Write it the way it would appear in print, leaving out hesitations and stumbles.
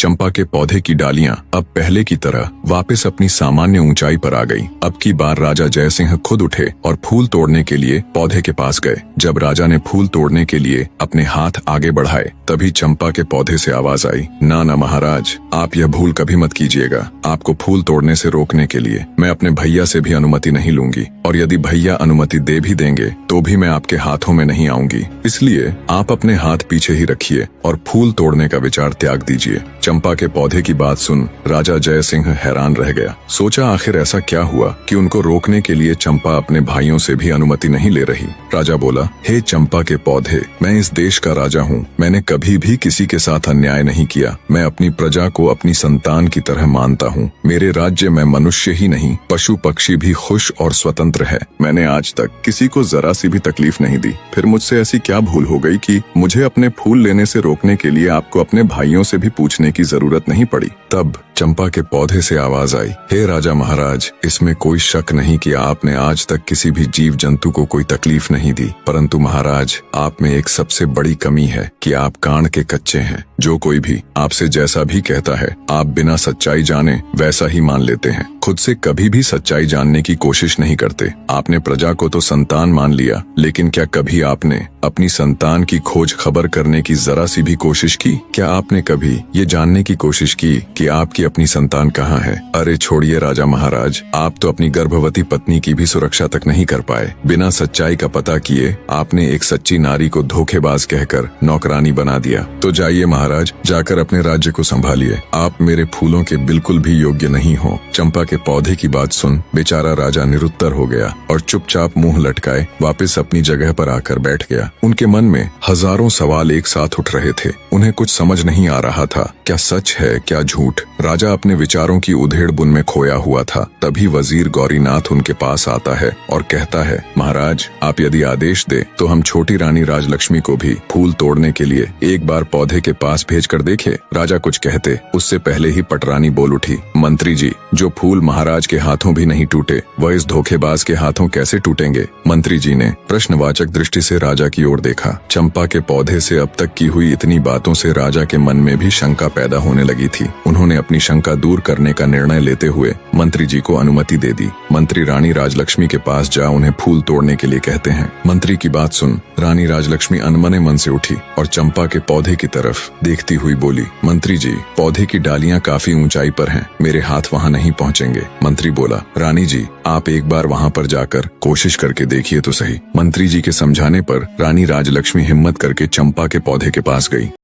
चंपा के पौधे की डालियां अब पहले की तरह वापस अपनी सामान्य ऊंचाई पर आ गईं। अब की बार राजा जयसिंह खुद उठे और फूल तोड़ने के लिए पौधे के पास गए। जब राजा ने फूल तोड़ने के लिए अपने हाथ आगे बढ़ाए, तभी चंपा के पौधे से आवाज आई, ना ना महाराज, आप यह भूल कभी मत कीजिएगा। आपको फूल तोड़ने से रोकने के लिए मैं अपने भैया से भी अनुमति नहीं लूंगी, और यदि भैया अनुमति दे भी देंगे तो भी मैं आपके हाथों में नहीं आऊंगी। इसलिए आप अपने हाथ पीछे ही रखिए और फूल तोड़ने का विचार त्याग दीजिए। चंपा के पौधे की बात सुन राजा जयसिंह हैरान रह गया। सोचा आखिर ऐसा क्या हुआ कि उनको रोकने के लिए चंपा अपने भाइयों से भी अनुमति नहीं ले रही। राजा बोला, हे चंपा के पौधे, मैं इस देश का राजा हूँ। मैंने कभी भी किसी के साथ अन्याय नहीं किया। मैं अपनी प्रजा को अपनी संतान की तरह मानता हूँ। मेरे राज्य में मनुष्य ही नहीं, पशु पक्षी भी खुश और स्वतंत्र है। मैंने आज तक किसी को जरा सी भी तकलीफ नहीं दी। फिर मुझसे ऐसी क्या भूल हो गई कि मुझे अपने फूल लेने से रोकने के लिए आपको अपने भाइयों से भी पूछने की जरूरत नहीं पड़ी। तब चंपा के पौधे से आवाज आई, हे राजा महाराज, इसमें कोई शक नहीं कि आपने आज तक किसी भी जीव जंतु को कोई तकलीफ नहीं दी, परंतु महाराज, आप में एक सबसे बड़ी कमी है कि आप कान के कच्चे हैं। जो कोई भी आपसे जैसा भी कहता है, आप बिना सच्चाई जाने वैसा ही मान लेते हैं। खुद से कभी भी सच्चाई जानने की कोशिश नहीं करते। आपने प्रजा को तो संतान मान लिया, लेकिन क्या कभी आपने अपनी संतान की खोज खबर करने की जरा सी भी कोशिश की? क्या आपने कभी ये जानने की कोशिश की कि आपकी अपनी संतान कहाँ है? अरे छोड़िए राजा महाराज, आप तो अपनी गर्भवती पत्नी की भी सुरक्षा तक नहीं कर पाए। बिना सच्चाई का पता किए आपने एक सच्ची नारी को धोखेबाज कहकर नौकरानी बना दिया। तो जाइए महाराज, जाकर अपने राज्य को संभालिए। आप मेरे फूलों के बिल्कुल भी योग्य नहीं हो। चंपा के पौधे की बात सुन बेचारा राजा निरुत्तर हो गया और चुपचाप मुंह लटकाए वापस अपनी जगह पर आकर बैठ गया। उनके मन में हजारों सवाल एक साथ उठ रहे थे। उन्हें कुछ समझ नहीं आ रहा था, क्या सच है क्या झूठ। राजा अपने विचारों की उधेड़ बुन में खोया हुआ था। तभी वजीर गौरीनाथ उनके पास आता है और कहता है, महाराज, आप यदि आदेश दे तो हम छोटी रानी राजलक्ष्मी को भी फूल तोड़ने के लिए एक बार पौधे के पास भेज कर देखे। राजा कुछ कहते उससे पहले ही पटरानी बोल उठी, मंत्री जी, जो फूल महाराज के हाथों भी नहीं टूटे, वह इस धोखेबाज के हाथों कैसे टूटेंगे? मंत्री जी ने प्रश्नवाचक दृष्टि से राजा की ओर देखा। चंपा के पौधे से अब तक की हुई इतनी बातों से राजा के मन में भी शंका पैदा होने लगी थी। उन्होंने अपनी शंका दूर करने का निर्णय लेते हुए मंत्री जी को अनुमति दे दी। मंत्री रानी राजलक्ष्मी के पास जा उन्हें फूल तोड़ने के लिए कहते हैं। मंत्री की बात सुन रानी राजलक्ष्मी अनमने मन से उठी और चंपा के पौधे की तरफ देखती हुई बोली, मंत्री जी, पौधे की डालियां काफी ऊंचाई पर हैं, मेरे हाथ वहां नहीं पहुंचेंगे। मंत्री बोला, रानी जी, आप एक बार वहां पर जाकर कोशिश करके देखिए तो सही। मंत्री जी के समझाने पर रानी राजलक्ष्मी हिम्मत करके चंपा के पौधे के पास गई।